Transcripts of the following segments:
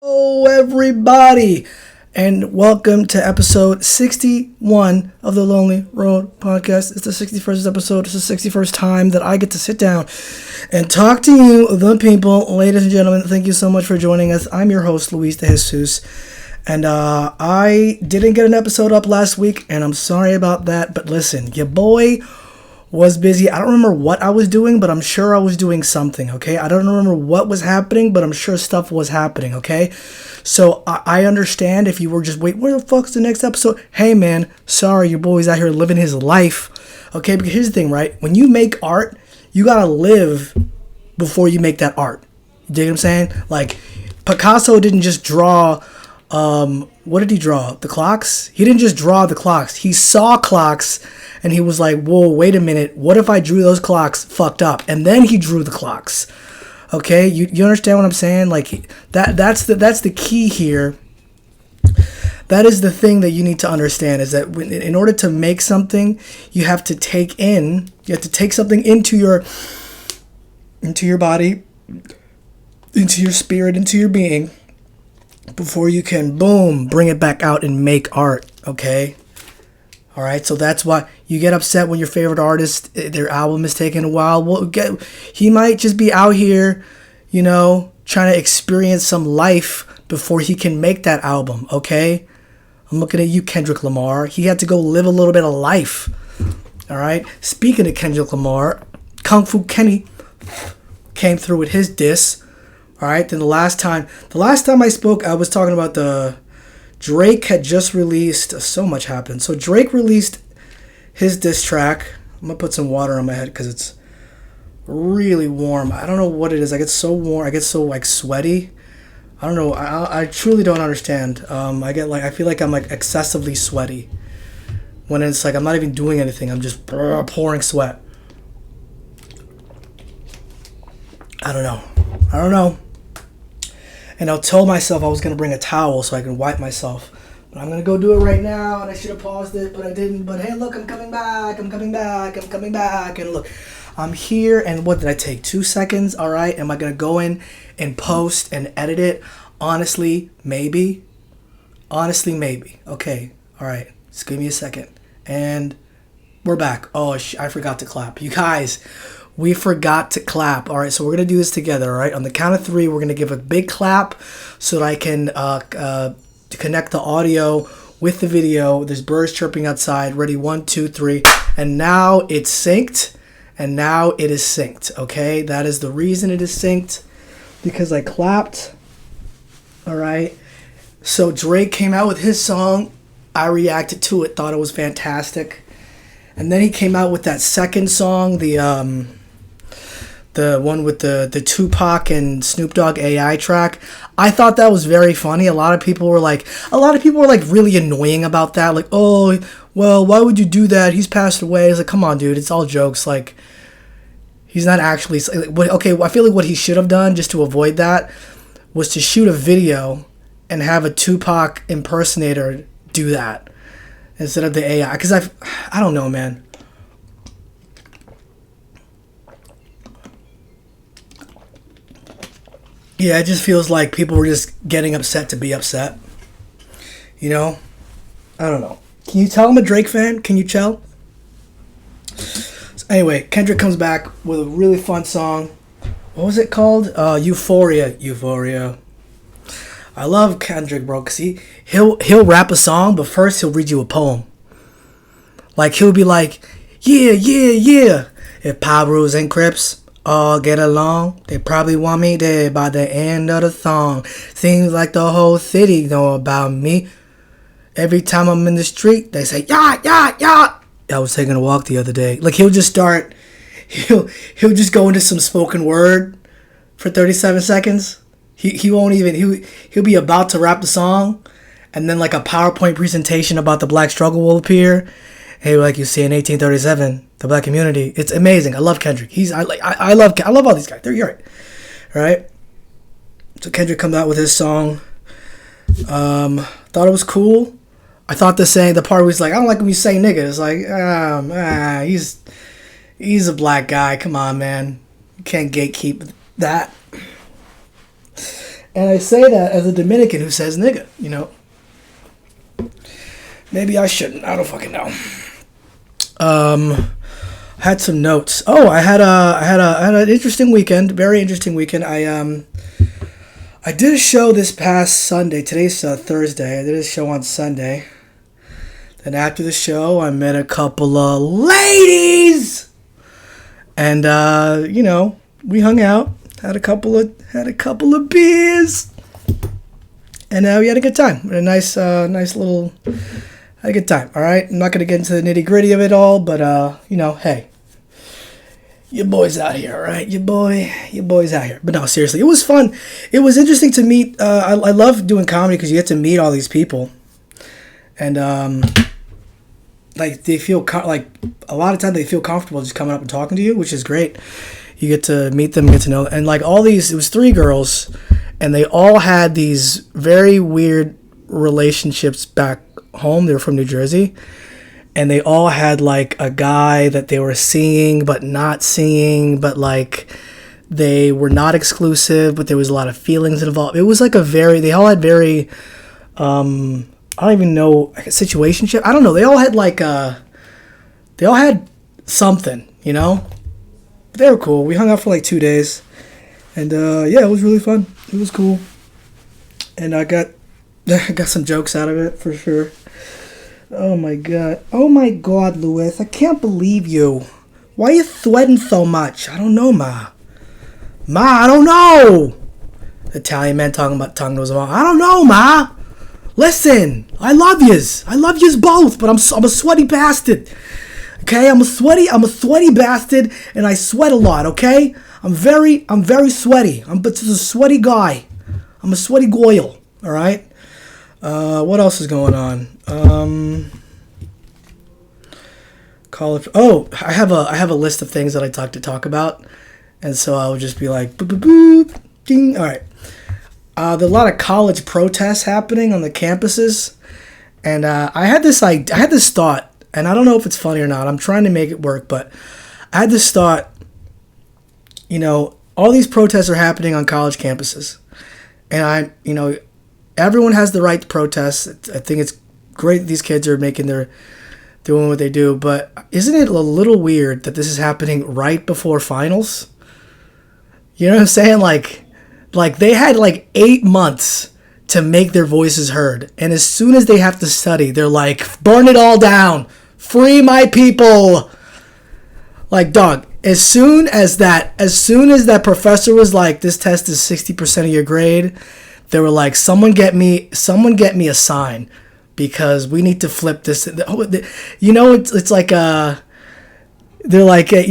Hello, everybody, and welcome to episode 61 of the Lonely Road podcast. It's the 61st episode. It's the 61st time that I get to sit down and talk to you, the people. Ladies and gentlemen, thank you so much for joining us. I'm your host, Luis de Jesus, and I didn't get an episode up last week, and I'm sorry about that, but listen, your boy was busy. I don't remember what I was doing, but I'm sure I was doing something, okay? I don't remember what was happening, but I'm sure stuff was happening, okay? So I understand if you were just, wait, where the fuck's the next episode? Hey, man, sorry, your boy's out here living his life, okay? Because here's the thing, right? When you make art, you gotta live before you make that art. You dig what I'm saying? Like, Picasso didn't just draw, what did he draw? The clocks? He didn't just draw the clocks. He saw clocks, and he was like, whoa, wait a minute. What if I drew those clocks fucked up? And then he drew the clocks. Okay? You understand what I'm saying? Like, that's the key here. That is the thing that you need to understand, is that in order to make something, you have to take something into your body, into your spirit, into your being, before you can, boom, bring it back out and make art, okay? All right, so that's why you get upset when your favorite artist, their album is taking a while. He might just be out here, trying to experience some life before he can make that album, okay? I'm looking at you, Kendrick Lamar. He had to go live a little bit of life, all right? Speaking of Kendrick Lamar, Kung Fu Kenny came through with his diss, all right? Then the last time I spoke, I was talking about Drake had just released, so much happened. So Drake released his diss track. I'm going to put some water on my head because it's really warm. I don't know what it is. I get so warm. I get so sweaty. I don't know. I truly don't understand. I feel like I'm excessively sweaty. When it's I'm not even doing anything. I'm just pouring sweat. I don't know. And I told myself I was going to bring a towel so I can wipe myself. But I'm going to go do it right now, and I should have paused it, but I didn't. But hey, look, I'm coming back. And look, I'm here, and what did I take? 2 seconds? All right. Am I going to go in and post and edit it? Honestly, maybe. Okay. All right. Just give me a second. And we're back. Oh, I forgot to clap. You guys, we forgot to clap. All right, so we're going to do this together, all right? On the count of 3, we're going to give a big clap so that I can connect the audio with the video. There's birds chirping outside. Ready? 1, 2, 3. And now it's synced. Okay? That is the reason it is synced, because I clapped. All right? So Drake came out with his song. I reacted to it, thought it was fantastic. And then he came out with that second song, the one with the Tupac and Snoop Dogg AI track. I thought that was very funny. A lot of people were really annoying about that. Like, oh, well, why would you do that? He's passed away. It's like, come on, dude. It's all jokes. Like, he's not actually. Okay, I feel like what he should have done, just to avoid that, was to shoot a video and have a Tupac impersonator do that instead of the AI. Because I don't know, man. Yeah, it just feels like people were just getting upset to be upset. I don't know. Can you tell I'm a Drake fan? Can you tell? So anyway, Kendrick comes back with a really fun song. What was it called? Euphoria. I love Kendrick, bro, because he'll rap a song, but first he'll read you a poem. Like, he'll be like, yeah. If Pablos and Crips all get along, they probably want me dead by the end of the song. Seems like the whole city know about me. Every time I'm in the street, they say, yeah. I was taking a walk the other day. Like, he'll just go into some spoken word for 37 seconds. He won't even, he'll be about to rap the song, and then like a PowerPoint presentation about the black struggle will appear. Hey, like you see in 1837, the black community. It's amazing. I love Kendrick. I love all these guys. They're great, right? So Kendrick comes out with his song. Thought it was cool. I thought the part where he's like, I don't like when you say nigga. It's like, he's a black guy. Come on, man. You can't gatekeep that. And I say that as a Dominican who says nigga, you know. Maybe I shouldn't. I don't fucking know. Had some notes. Oh, I had an interesting weekend. Very interesting weekend. I did a show this past Sunday. Today's Thursday. I did a show on Sunday. Then after the show, I met a couple of ladies, and we hung out, had a couple of beers, and we had a good time. A nice little, had a good time. All right, I'm not gonna get into the nitty gritty of it all, but hey. Your boy's out here, all right? Your boy's out here. But no, seriously, it was fun. It was interesting to meet. I love doing comedy because you get to meet all these people, and they feel like a lot of times they feel comfortable just coming up and talking to you, which is great. You get to meet them, get to know, and like all these, it was 3 girls, and they all had these very weird relationships back home. They were from New Jersey. And they all had like a guy that they were seeing but not seeing, but like they were not exclusive, but there was a lot of feelings involved. It was like they all had very, I don't even know, like a situationship. I don't know. They all had they all had something, you know? But they were cool. We hung out for like 2 days. And it was really fun. It was cool. And I got some jokes out of it for sure. Oh my god, Louis, I can't believe you. Why are you sweating so much? I don't know, Ma, I don't know. Italian man talking to his mom. I don't know, Ma. Listen, I love yous both, but I'm a sweaty bastard. Okay, I'm a sweaty bastard, and I sweat a lot. Okay, I'm very sweaty. I'm just a sweaty guy. I'm a sweaty goyle. All right. What else is going on? College. Oh, I have a list of things that I talk about, and so I'll just be like, boop, boop, boop, ding. All right. There's a lot of college protests happening on the campuses, and I had this thought, and I don't know if it's funny or not. I'm trying to make it work, but I had this thought. You know, all these protests are happening on college campuses, and everyone has the right to protest. I think it's great that these kids are doing what they do, but isn't it a little weird that this is happening right before finals? You know what I'm saying? Like they had like 8 months to make their voices heard, and as soon as they have to study, they're like, burn it all down, free my people. Like, dog, as soon as that professor was like, this test is 60% of your grade, they were like, someone get me a sign, because we need to flip this. It's like they're like, I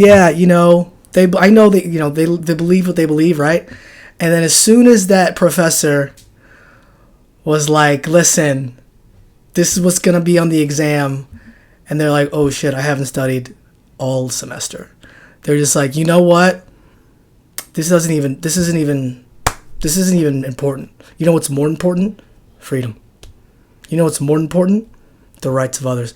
know that they believe what they believe, right? And then as soon as that professor was like, listen, this is what's gonna be on the exam, and they're like, oh shit, I haven't studied all semester. They're just like, you know what? This isn't even important. You know what's more important? Freedom. You know what's more important? The rights of others.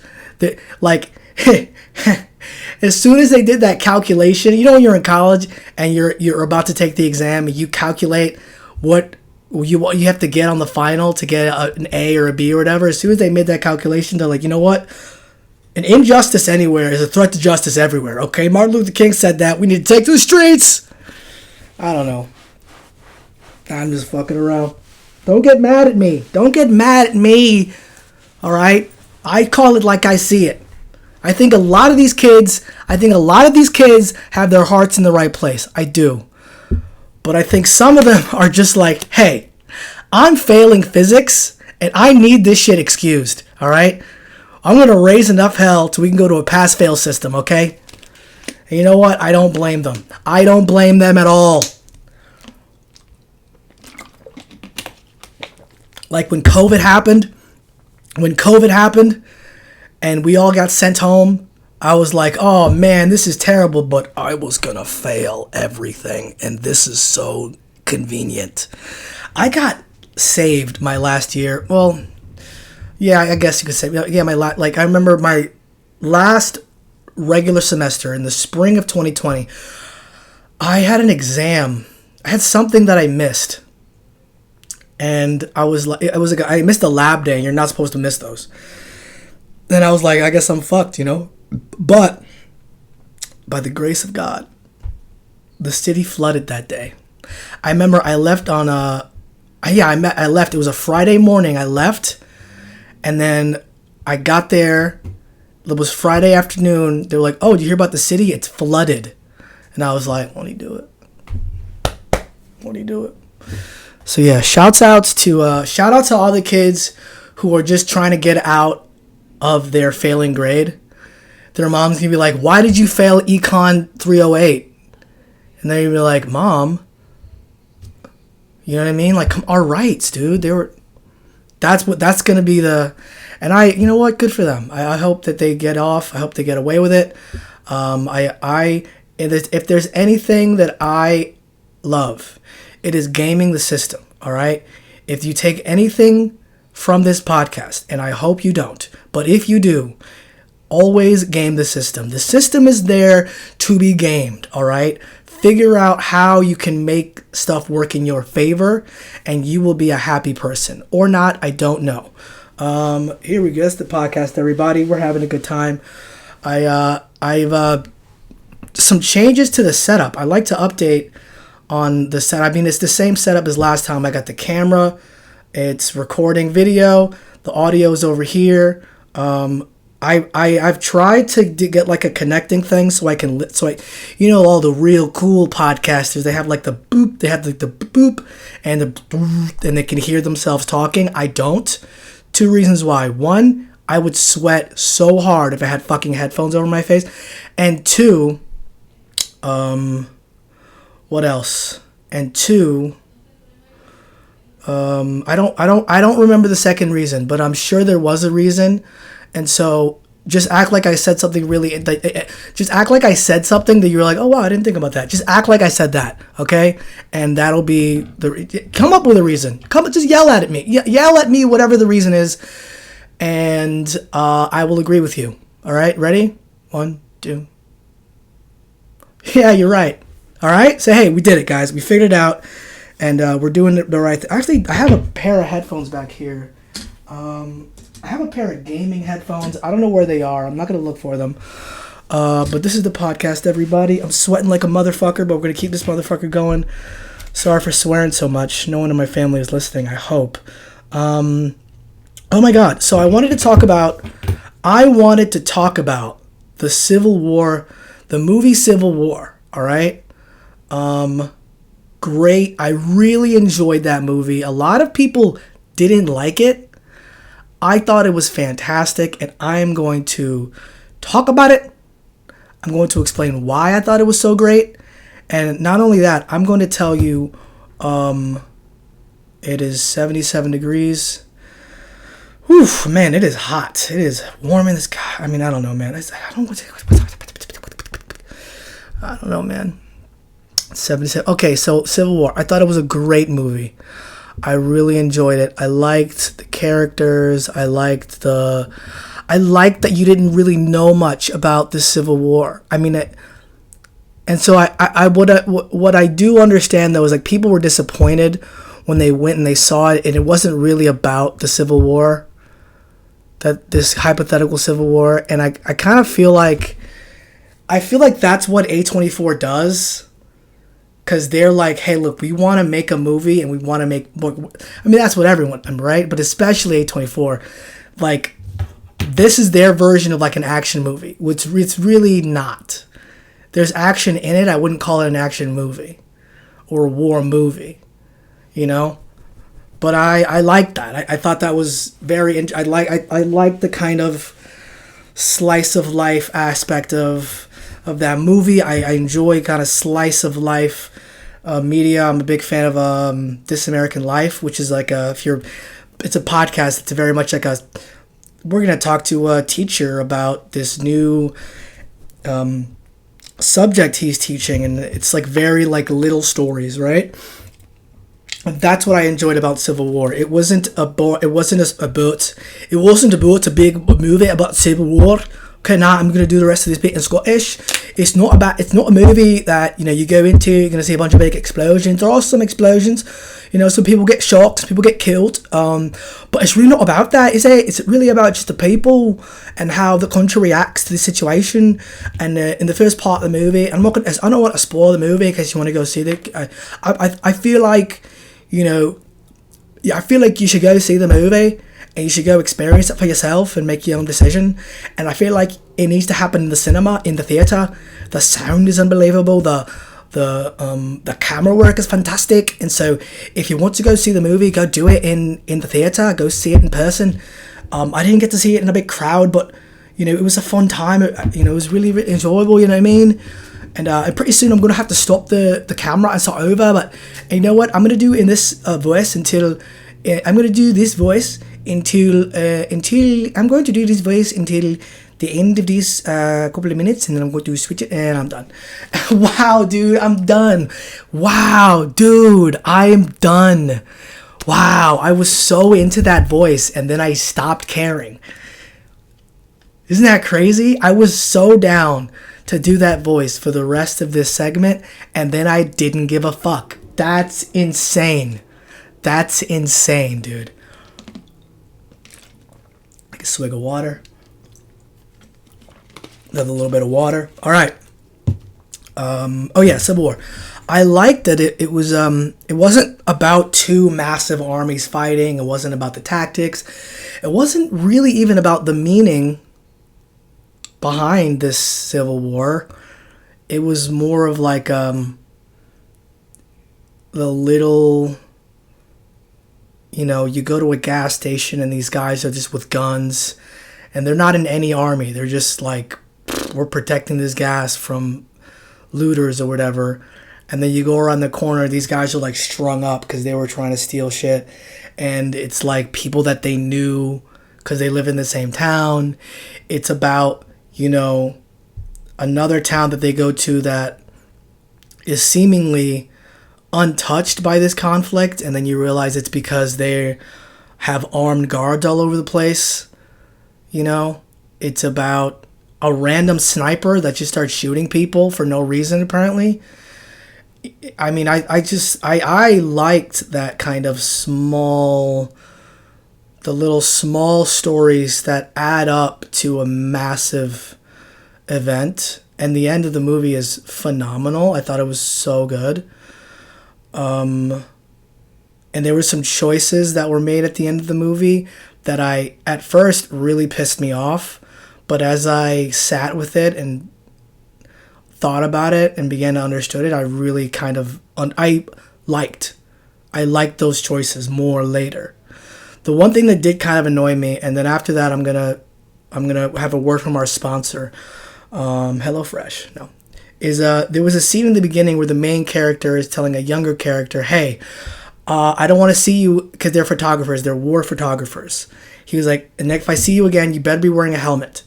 As soon as they did that calculation, when you're in college and you're about to take the exam and you calculate what you have to get on the final to get an A or a B or whatever. As soon as they made that calculation, they're like, you know what? An injustice anywhere is a threat to justice everywhere. Okay, Martin Luther King said that. We need to take to the streets. I don't know. I'm just fucking around. Don't get mad at me. All right? I call it like I see it. I think a lot of these kids have their hearts in the right place. I do. But I think some of them are just like, hey, I'm failing physics and I need this shit excused. All right? I'm going to raise enough hell till we can go to a pass-fail system, okay? And you know what? I don't blame them. I don't blame them at all. Like when COVID happened, and we all got sent home, I was like, oh man, this is terrible, but I was going to fail everything, and this is so convenient. I got saved my last year. Well, yeah, I guess you could say, yeah, I remember my last regular semester in the spring of 2020, I had an exam. I had something that I missed. And I was like, I missed a lab day, and you're not supposed to miss those. Then I was like, I guess I'm fucked, But by the grace of God, the city flooded that day. I remember I left on I left. It was a Friday morning. I left, and then I got there. It was Friday afternoon. They were like, "Oh, did you hear about the city? It's flooded." And I was like, "Won't he do it? Won't he do it?" So yeah, shout out to all the kids who are just trying to get out of their failing grade. Their mom's gonna be like, "Why did you fail Econ 308?" And they're gonna be like, "Mom, you know what I mean? Like, our rights, dude. That's gonna be the." And you know what? Good for them. I hope that they get off. I hope they get away with it. If there's anything that I love, it is gaming the system. All right. If you take anything from this podcast, and I hope you don't, but if you do, always game the system. The system is there to be gamed. All right. Figure out how you can make stuff work in your favor, and you will be a happy person. Or not, I don't know. Here we go. That's the podcast, everybody. We're having a good time. I've some changes to the setup. I like to update on the set. I mean, it's the same setup as last time. I got the camera. It's recording video. The audio is over here. I've tried to get like a connecting thing so I can all the real cool podcasters, they have like the boop, they have like the boop and they can hear themselves talking. I don't. Two reasons why. One, I would sweat so hard if I had fucking headphones over my face, and two, what else? And two, I don't remember the second reason, but I'm sure there was a reason. And so just act like I said something just act like I said something that you're like, "Oh wow, I didn't think about that." Just act like I said that, okay? And that'll be come up with a reason. Just yell at me. Yell at me whatever the reason is, and I will agree with you. All right, ready? 1, 2. Yeah, you're right. All right? Say, hey, we did it, guys. We figured it out, and we're doing it the right thing. Actually, I have a pair of headphones back here. I have a pair of gaming headphones. I don't know where they are. I'm not going to look for them. But this is the podcast, everybody. I'm sweating like a motherfucker, but we're going to keep this motherfucker going. Sorry for swearing so much. No one in my family is listening, I hope. Oh my God. So I wanted to talk about the Civil War, the movie Civil War. All right. Great. I really enjoyed that movie. A lot of people didn't like it. I thought it was fantastic, and I am going to talk about it. I'm going to explain why I thought it was so great. And not only that, I'm going to tell you it is 77 degrees. Whew, man, it is hot. It is warm in this. I mean, I don't know, man. I don't know, man. 77. Okay, so Civil War. I thought it was a great movie. I really enjoyed it. I liked the characters. I liked that you didn't really know much about the Civil War. I mean, and so what I do understand though is like people were disappointed when they went and they saw it, and it wasn't really about the Civil War, that this hypothetical Civil War. And I kind of feel like that's what A24 does. Because they're like, hey, look, we want to make a movie and we want to make... I mean, that's what everyone... right? But especially A24. Like, this is their version of like an action movie, which it's really not. There's action in it. I wouldn't call it an action movie or a war movie, But I liked that. I thought that was very... I like the kind of slice of life aspect of that movie. I enjoy kind of slice of life media. I'm a big fan of This American Life, which is like it's a podcast. It's very much like we're going to talk to a teacher about this new subject he's teaching, and it's like very like little stories, right? That's what I enjoyed about Civil War. It wasn't about a big movie about Civil War. Okay, now I'm going to do the rest of this bit in Scottish. it's not a movie that, you go into, you're going to see a bunch of big explosions. There are some explosions, some people get shocked, some people get killed, but it's really not about that, is it? It's really about just the people and how the country reacts to the situation. And in the first part of the movie, I don't want to spoil the movie in case you want to go see it. I feel like, I feel like you should go see the movie and you should go experience it for yourself and make your own decision. And I feel like it needs to happen in the cinema, in the theater. The sound is unbelievable. The camera work is fantastic. And so if you want to go see the movie, go do it in the theater. Go see it in person. I didn't get to see it in a big crowd, but it was a fun time. It was really, really enjoyable. You know what I mean? And pretty soon I'm gonna have to stop the camera and start over. But you know what? I'm gonna do in this voice until I'm going to do this voice until I'm going to do this voice until the end of this couple of minutes, and then I'm going to switch it and I'm done. Wow, dude, I'm done. Wow, dude, I am done. Wow, I was so into that voice and then I stopped caring. Isn't that crazy? I was so down to do that voice for the rest of this segment and then I didn't give a fuck. That's insane. That's insane, dude. Take a swig of water. Another little bit of water. All right. Oh yeah, Civil War. I liked that it wasn't about two massive armies fighting. It wasn't about the tactics. It wasn't really even about the meaning behind this Civil War. It was more of like the little, you go to a gas station and these guys are just with guns and they're not in any army. They're just like, we're protecting this gas from looters or whatever. And then you go around the corner, these guys are like strung up because they were trying to steal shit. And it's like people that they knew because they live in the same town. It's about, another town that they go to that is seemingly untouched by this conflict, and then you realize it's because they have armed guards all over the place. It's about a random sniper that just starts shooting people for no reason, apparently. I mean, I liked that kind of the little small stories that add up to a massive event. And the end of the movie is phenomenal. I thought it was so good. And there were some choices that were made at the end of the movie that at first really pissed me off. But as I sat with it and thought about it and began to understand it, I really I liked those choices more later. The one thing that did kind of annoy me, and then after that I'm gonna have a word from our sponsor, HelloFresh. No. There was a scene in the beginning where the main character is telling a younger character, hey, I don't want to see you, because they're photographers, they're war photographers. He was like, and if I see you again, you better be wearing a helmet.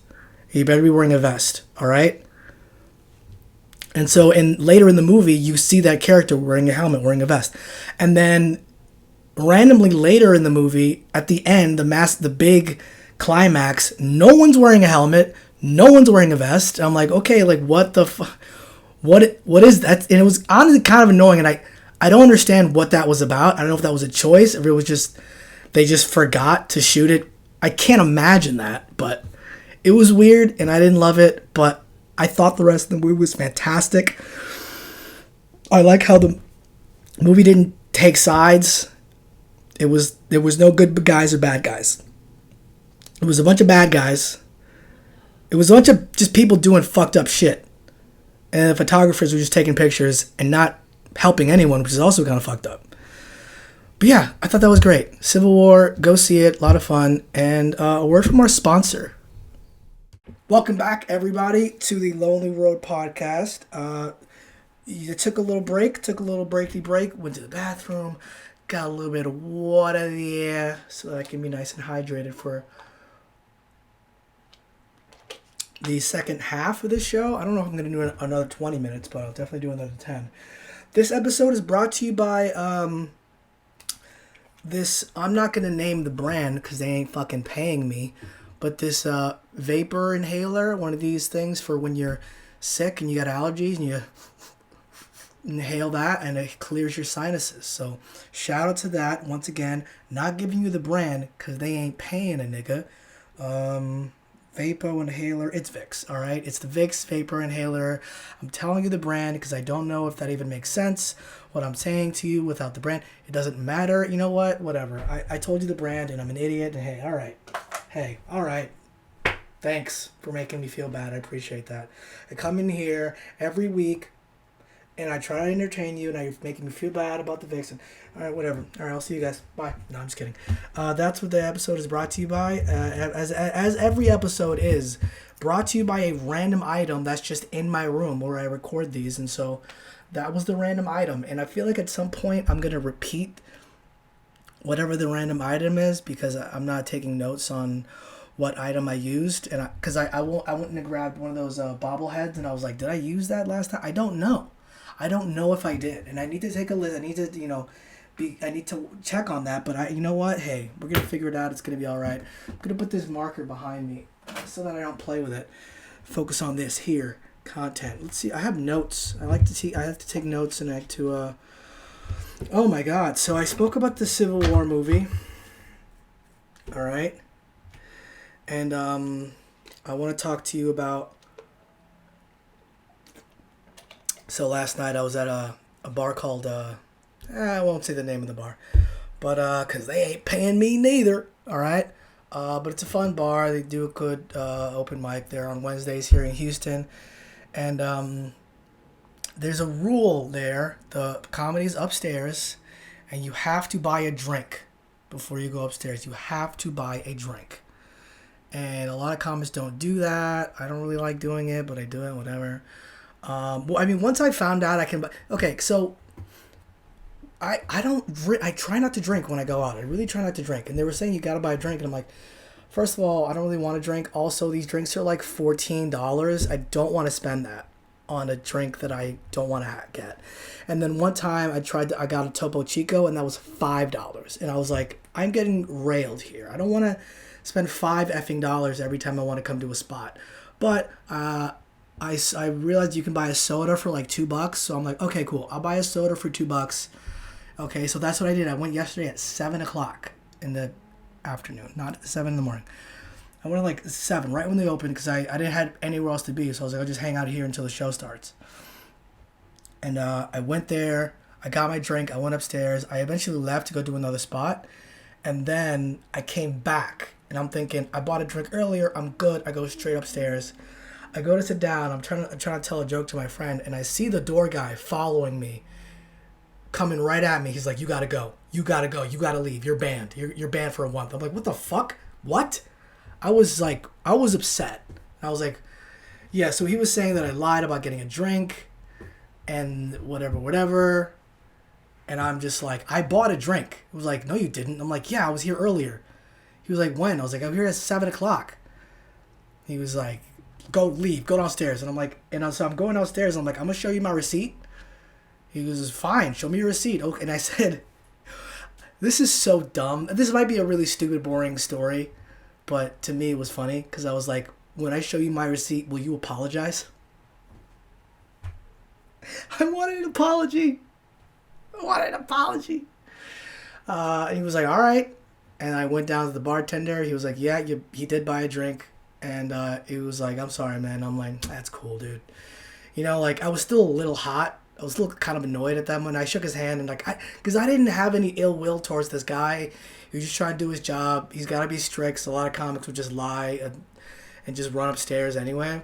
You better be wearing a vest, all right? And so later in the movie, you see that character wearing a helmet, wearing a vest. And then randomly later in the movie, at the end, the big climax, no one's wearing a helmet, no one's wearing a vest. And I'm like, okay, like what the what is that? And it was honestly kind of annoying, and I don't understand what that was about. I don't know if that was a choice, if it was just they just forgot to shoot it. I can't imagine that, but it was weird and I didn't love it, but I thought the rest of the movie was fantastic. I like how the movie didn't take sides. There was no good guys or bad guys. It was a bunch of bad guys. It was a bunch of just people doing fucked up shit. And the photographers were just taking pictures and not helping anyone, which is also kind of fucked up. But yeah, I thought that was great. Civil War, go see it, a lot of fun. And a word from our sponsor. Welcome back, everybody, to the Lonely Road podcast. You took a little breaky break, went to the bathroom, got a little bit of water there so that I can be nice and hydrated for the second half of this show. I don't know if I'm going to do another 20 minutes, but I'll definitely do another 10. This episode is brought to you by this, I'm not going to name the brand because they ain't fucking paying me, but this vapor inhaler, one of these things for when you're sick and you got allergies and you inhale that and it clears your sinuses. So shout out to that. Once again, not giving you the brand because they ain't paying a nigga. Vapor inhaler, it's Vicks, all right? It's the Vicks Vapor Inhaler. I'm telling you the brand because I don't know if that even makes sense, what I'm saying to you without the brand. It doesn't matter. You know what? Whatever. I told you the brand and I'm an idiot. And hey, all right. Hey, all right. Thanks for making me feel bad. I appreciate that. I come in here every week and I try to entertain you, and you're making me feel bad about the Vixen. All right, whatever. All right, I'll see you guys. Bye. No, I'm just kidding. That's what the episode is brought to you by. As every episode is brought to you by a random item that's just in my room where I record these, and so that was the random item. And I feel like at some point I'm gonna repeat whatever the random item is because I'm not taking notes on what item I used, and because I went and grabbed one of those bobbleheads, and I was like, did I use that last time? I don't know. I don't know if I did, and I need to take a list. I need to, I need to check on that. But you know what? Hey, we're gonna figure it out. It's gonna be all right. I'm gonna put this marker behind me so that I don't play with it. Focus on this here content. Let's see. I have notes. I have to take notes and I have to. Oh my God! So I spoke about the Civil War movie. All right, and I want to talk to you about. So last night I was at a bar called, I won't say the name of the bar, but because they ain't paying me neither, all right? But it's a fun bar. They do a good open mic there on Wednesdays here in Houston. And there's a rule there. The comedy's upstairs, and you have to buy a drink before you go upstairs. You have to buy a drink. And a lot of comics don't do that. I don't really like doing it, but I do it, whatever. Well, I mean, once I found out I can... Okay, so I try not to drink when I go out. I really try not to drink. And they were saying you gotta buy a drink. And I'm like, first of all, I don't really want to drink. Also, these drinks are like $14. I don't want to spend that on a drink that I don't want to get. And then one time I got a Topo Chico and that was $5. And I was like, I'm getting railed here. I don't want to spend $5 effing dollars every time I want to come to a spot. But, I realized you can buy a soda for like $2, so I'm like, okay, cool. I'll buy a soda for $2. Okay, so that's what I did. I went yesterday at 7 o'clock in the afternoon, not 7 in the morning. I went at like 7, right when they opened, because I didn't have anywhere else to be, so I was like, I'll just hang out here until the show starts. And I went there. I got my drink. I went upstairs. I eventually left to go do another spot, and then I came back, and I'm thinking, I bought a drink earlier. I'm good. I go straight upstairs. I go to sit down. I'm trying to tell a joke to my friend, and I see the door guy following me, coming right at me. He's like, "You gotta go. You gotta go. You gotta leave. You're banned. You're banned for a month." I'm like, "What the fuck? What?" I was upset. I was like, "Yeah." So he was saying that I lied about getting a drink, and whatever. And I'm just like, "I bought a drink." He was like, "No, you didn't." I'm like, "Yeah, I was here earlier." He was like, "When?" I was like, "I'm here at 7 o'clock." He was like, go downstairs. And I'm like, so I'm going downstairs. And I'm like, I'm going to show you my receipt. He goes, fine, show me your receipt. Okay. And I said, this is so dumb. This might be a really stupid, boring story, but to me it was funny because I was like, when I show you my receipt, will you apologize? I wanted an apology. And he was like, all right. And I went down to the bartender. He was like, yeah, he did buy a drink. And it was like, I'm sorry, man. I'm like, that's cool, dude. Like, I was still a little hot. I was still kind of annoyed at that moment. I shook his hand and, like, because I didn't have any ill will towards this guy. He was just trying to do his job. He's got to be strict. So a lot of comics would just lie and just run upstairs anyway.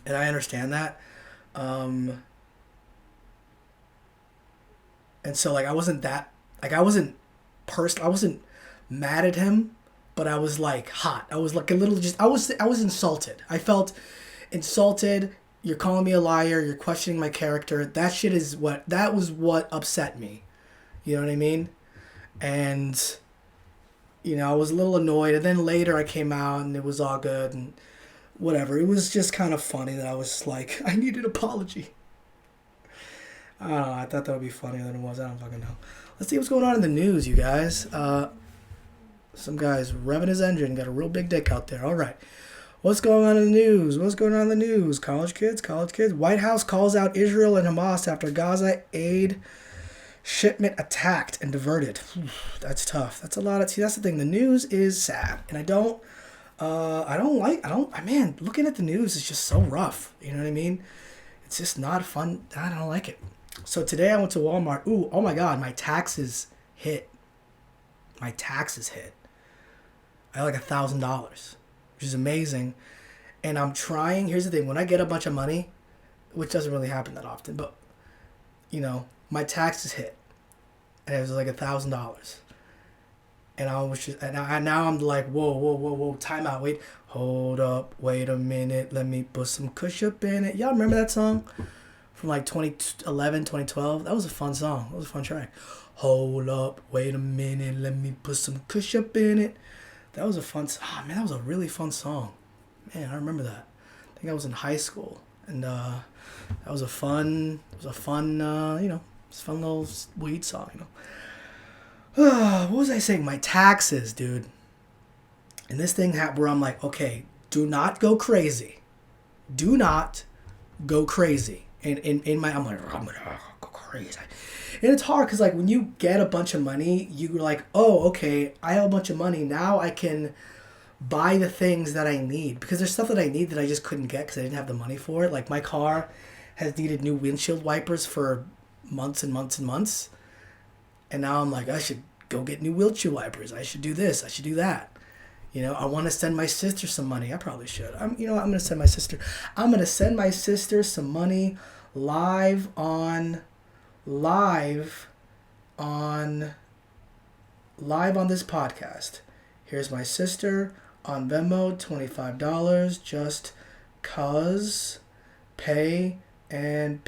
And I understand that. And so, like, I wasn't mad at him. But I was like hot. I was like a little I was insulted. I felt insulted. You're calling me a liar. You're questioning my character. That was what upset me. You know what I mean? And, I was a little annoyed. And then later I came out and it was all good and whatever. It was just kind of funny that I was like, I need an apology. I don't know. I thought that would be funnier than it was. I don't fucking know. Let's see what's going on in the news, you guys. Some guy's revving his engine, got a real big dick out there. All right. What's going on in the news? What's going on in the news? College kids, college kids. White House calls out Israel and Hamas after Gaza aid shipment attacked and diverted. That's tough. That's a lot of. See, that's the thing. The news is sad, and man, looking at the news is just so rough. You know what I mean? It's just not fun. I don't like it. So today I went to Walmart. Ooh, oh my God, my taxes hit. My taxes hit. I had like $1,000, which is amazing. And I'm trying. Here's the thing: when I get a bunch of money, which doesn't really happen that often, but my taxes hit, and it was like $1,000. And I was just, now I'm like, whoa, time out, wait, hold up, wait a minute, let me put some kush up in it. Y'all remember that song from like 2011, 2012? That was a fun song. That was a fun track. Hold up, wait a minute, let me put some kush up in it. That was a fun, man, that was a really fun song. Man, I remember that. I think I was in high school, and that was a fun, fun little weed song, What was I saying? My taxes, dude. And this thing where I'm like, okay, do not go crazy. Do not go crazy. And in my, I'm gonna go crazy. And it's hard because like when you get a bunch of money, you're like, oh, okay, I have a bunch of money. Now I can buy the things that I need. Because there's stuff that I need that I just couldn't get because I didn't have the money for it. Like my car has needed new windshield wipers for months and months and months. And now I'm like, I should go get new windshield wipers. I should do this. I should do that. I want to send my sister some money. I probably should. I'm going to send my sister. I'm going to send my sister some money live on this podcast. Here's my sister on Venmo, $25. Just cause. Pay. And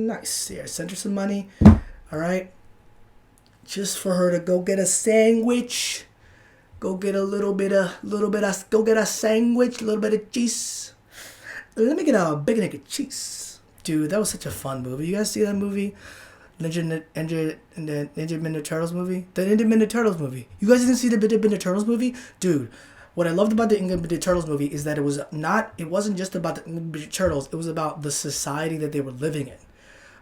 nice. Yeah, I sent her some money. All right. Just for her to go get a sandwich. Go get go get a sandwich, a little bit of cheese. Let me get a big neck of cheese. Dude, that was such a fun movie. You guys see that movie? Ninja Ninja Turtles movie? The Ninja Ninja Turtles movie. You guys didn't see the Ninja Turtles movie? Dude, what I loved about the Ninja Turtles movie is that it wasn't just about the Ninja Turtles, it was about the society that they were living in.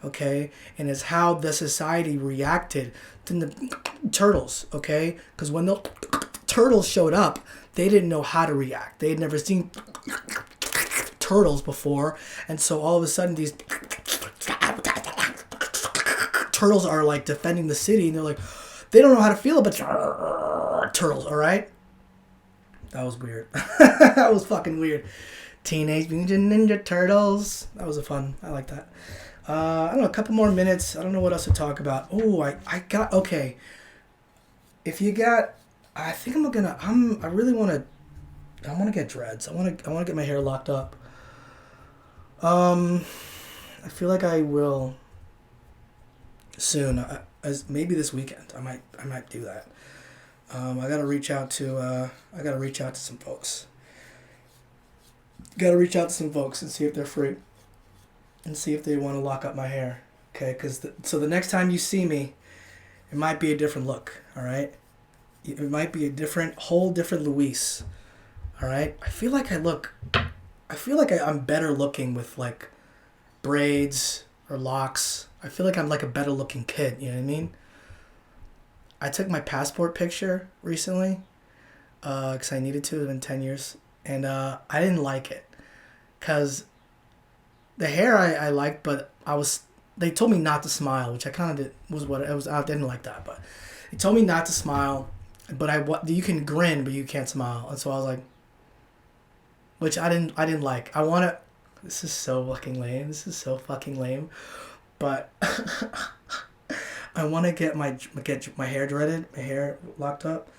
Okay? And it's how the society reacted to the turtles, okay? Because when the turtles showed up, they didn't know how to react. They had never seen turtles before, and so all of a sudden these turtles are like defending the city, and they're like, they don't know how to feel about turtles, all right? That was weird. That was fucking weird. Teenage Mutant Ninja Turtles. That was fun. I like that. I don't know, a couple more minutes. I don't know what else to talk about. Oh, I got, okay. If you got, I think I really want to get dreads. I want to get my hair locked up. I feel like I will soon, maybe this weekend. I might do that. I gotta reach out to some folks. Gotta reach out to some folks and see if they're free. And see if they want to lock up my hair. Okay, so the next time you see me, it might be a different look, all right? It might be whole different Luis, all right? I feel like I'm better looking with like braids or locks. I feel like I'm like a better looking kid, you know what I mean? I took my passport picture recently because I needed to. It's been 10 years. And I didn't like it because the hair I liked, but they told me not to smile, which I kind of did, was what it was. I didn't like that, but they told me not to smile, but you can grin, but you can't smile. And so I was like, which I didn't like. This is so fucking lame. But I want to get my hair dreaded, my hair locked up,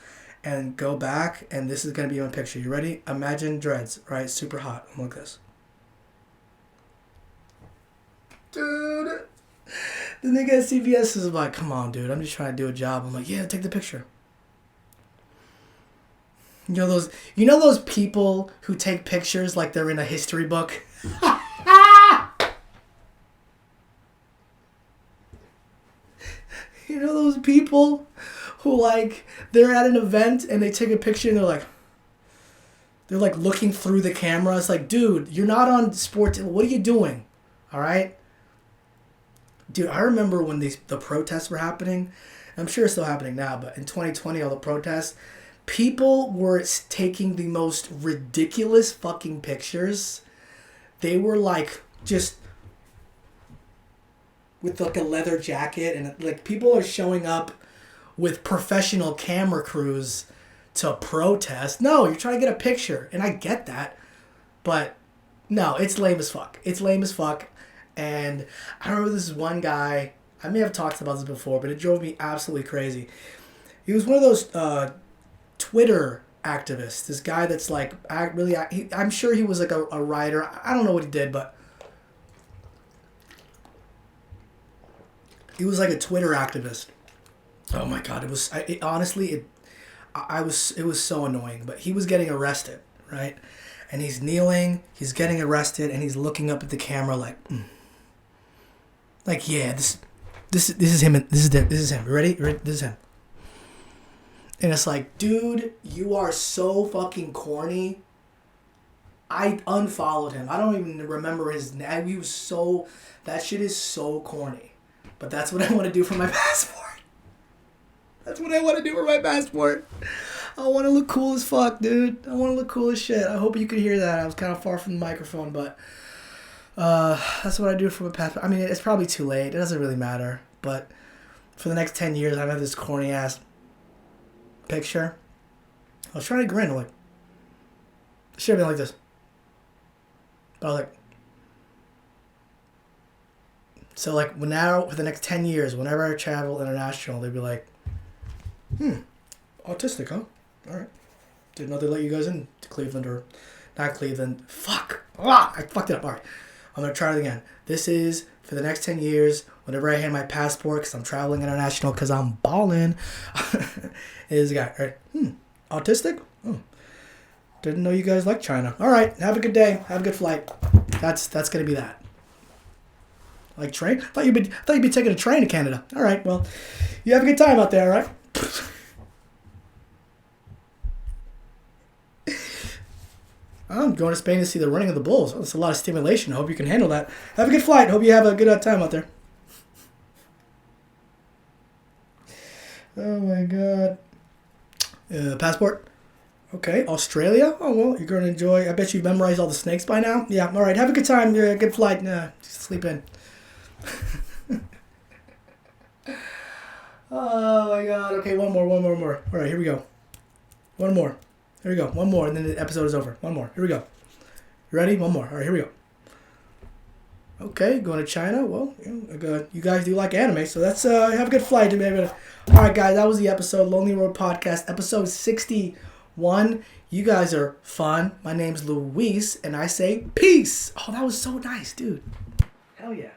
and go back, and this is going to be my picture. You ready? Imagine dreads, right? Super hot. I'm like this. Dude, the nigga at CVS is like, come on, dude, I'm just trying to do a job. I'm like, yeah, take the picture. You know those people who take pictures like they're in a history book? You know those people who like, they're at an event and they take a picture and they're like, They're like looking through the camera. It's like, dude, you're not on sports. What are you doing? All right? Dude, I remember when the protests were happening. I'm sure it's still happening now, but in 2020, all the protests, people were taking the most ridiculous fucking pictures. They were like just with like a leather jacket, and like people are showing up with professional camera crews to protest. No, you're trying to get a picture, and I get that, but no, it's lame as fuck. It's lame as fuck. And I remember this one guy, I may have talked about this before, but it drove me absolutely crazy. He was one of those Twitter activists. This guy that's like, I'm sure he was like a writer. I don't know what he did, but he was like a Twitter activist. Oh my God, it was so annoying, but he was getting arrested, right? And he's kneeling, he's getting arrested, and he's looking up at the camera like, yeah, this is him. This is him. You ready? This is him. And it's like, dude, you are so fucking corny. I unfollowed him. I don't even remember his name. He was so, that shit is so corny. But that's what I want to do for my passport. That's what I want to do for my passport. I want to look cool as fuck, dude. I want to look cool as shit. I hope you could hear that. I was kind of far from the microphone, but that's what I do for my passport. I mean, it's probably too late. It doesn't really matter. But for the next 10 years, I've had this corny ass picture. I was trying to grin, like, it should have been like this. But I was like, so like now for the next 10 years, whenever I travel international, they'd be like, autistic, huh? All right. Didn't know they let you guys in to Cleveland, or not Cleveland. Fuck. I fucked it up. All right. I'm going to try it again. This is for the next 10 years, whenever I hand my passport, because I'm traveling international, because I'm balling, is a guy, right? Autistic? Oh. Didn't know you guys like China. All right. Have a good day. Have a good flight. That's going to be that. Like train? I thought you'd be taking a train to Canada. All right. Well, you have a good time out there, all right? I'm going to Spain to see the running of the bulls. That's a lot of stimulation. I hope you can handle that. Have a good flight. Hope you have a good time out there. Oh my God. Passport? Okay. Australia? Oh, well, you're going to enjoy. I bet you've memorized all the snakes by now. Yeah. All right. Have a good time. Good flight. Sleep in. Oh my God. Okay. One more. All right. Here we go. One more. Here we go. One more, and then the episode is over. One more. Here we go. You ready? One more. All right, here we go. Okay, going to China. Well, you guys do like anime, so that's have a good flight. All right, guys, that was the episode, Lonely Road Podcast, episode 61. You guys are fun. My name's Luis, and I say peace. Oh, that was so nice, dude. Hell yeah.